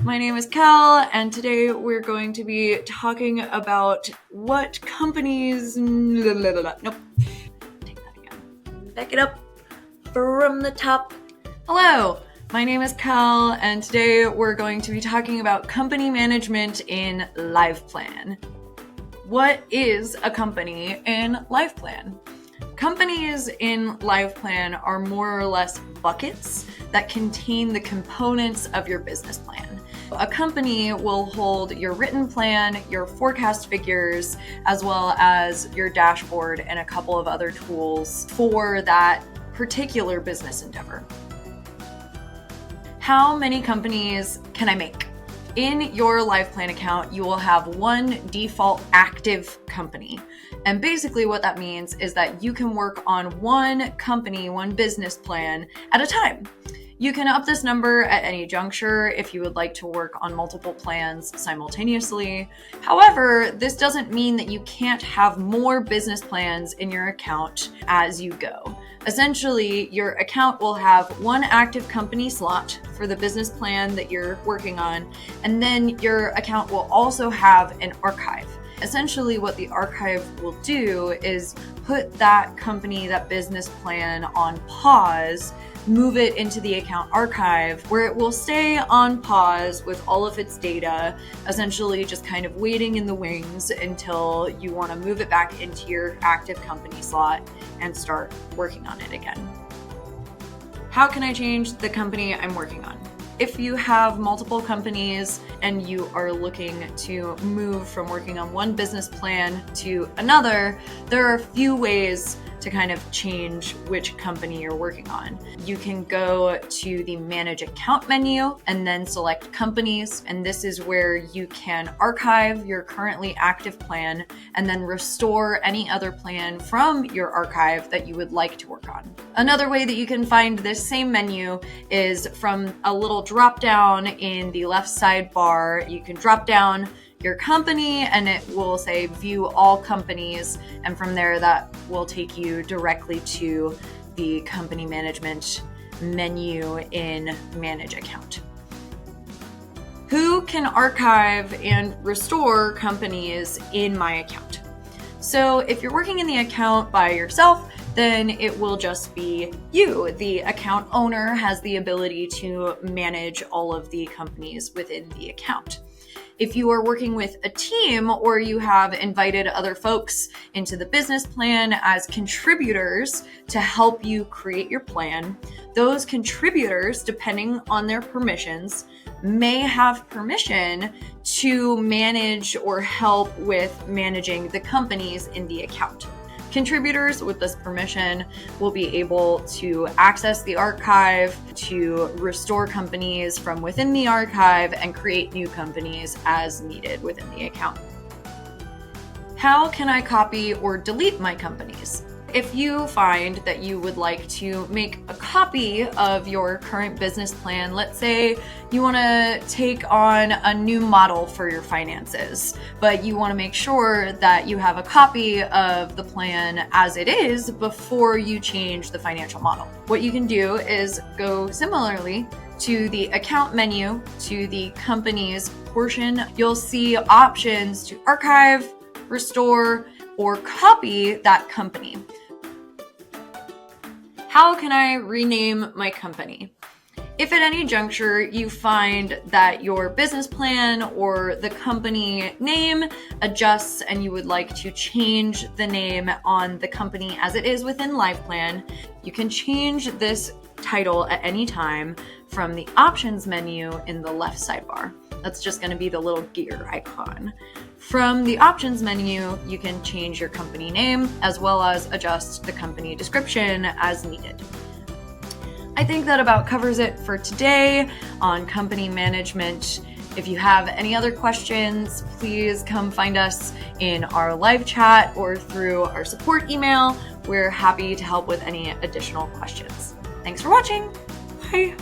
my name is Cal, and today we're going to be talking about what companies... Nope. Take that again. Back it up from the top. Hello, my name is Cal, and today we're going to be talking about company management in LivePlan. What is a company in LivePlan? Companies in LivePlan are more or less buckets that contain the components of your business plan. A company will hold your written plan, your forecast figures, as well as your dashboard and a couple of other tools for that particular business endeavor. How many companies can I make? In your LivePlan account, you will have one default active company. And basically what that means is that you can work on one company, one business plan at a time. You can up this number at any juncture if you would like to work on multiple plans simultaneously. However, this doesn't mean that you can't have more business plans in your account as you go. Essentially, your account will have one active company slot for the business plan that you're working on, and then your account will also have an archive. Essentially, what the archive will do is put that company, that business plan on pause, move it into the account archive where it will stay on pause with all of its data, essentially just kind of waiting in the wings until you want to move it back into your active company slot and start working on it again. How can I change the company I'm working on? If you have multiple companies and you are looking to move from working on one business plan to another, there are a few ways to kind of change which company you're working on. You can go to the Manage Account menu and then select Companies, and this is where you can archive your currently active plan and then restore any other plan from your archive that you would like to work on. Another way that you can find this same menu is from a little drop down in the left sidebar. You can drop down your company and it will say view all companies, and from there that will take you directly to the company management menu in Manage Account. Who can archive and restore companies in my account? So if you're working in the account by yourself, then it will just be you. The account owner has the ability to manage all of the companies within the account. If you are working with a team or you have invited other folks into the business plan as contributors to help you create your plan, those contributors, depending on their permissions, may have permission to manage or help with managing the companies in the account. Contributors with this permission will be able to access the archive, to restore companies from within the archive, and create new companies as needed within the account. How can I copy or delete my companies? If you find that you would like to make a copy of your current business plan, let's say you want to take on a new model for your finances, but you want to make sure that you have a copy of the plan as it is before you change the financial model. What you can do is go similarly to the account menu, to the companies portion. You'll see options to archive, restore, or copy that company. How can I rename my company? If at any juncture you find that your business plan or the company name adjusts and you would like to change the name on the company as it is within LivePlan, you can change this title at any time from the options menu in the left sidebar. That's just going to be the little gear icon. From the options menu, you can change your company name as well as adjust the company description as needed. I think that about covers it for today on company management. If you have any other questions, please come find us in our live chat or through our support email. We're happy to help with any additional questions. Thanks for watching. Bye.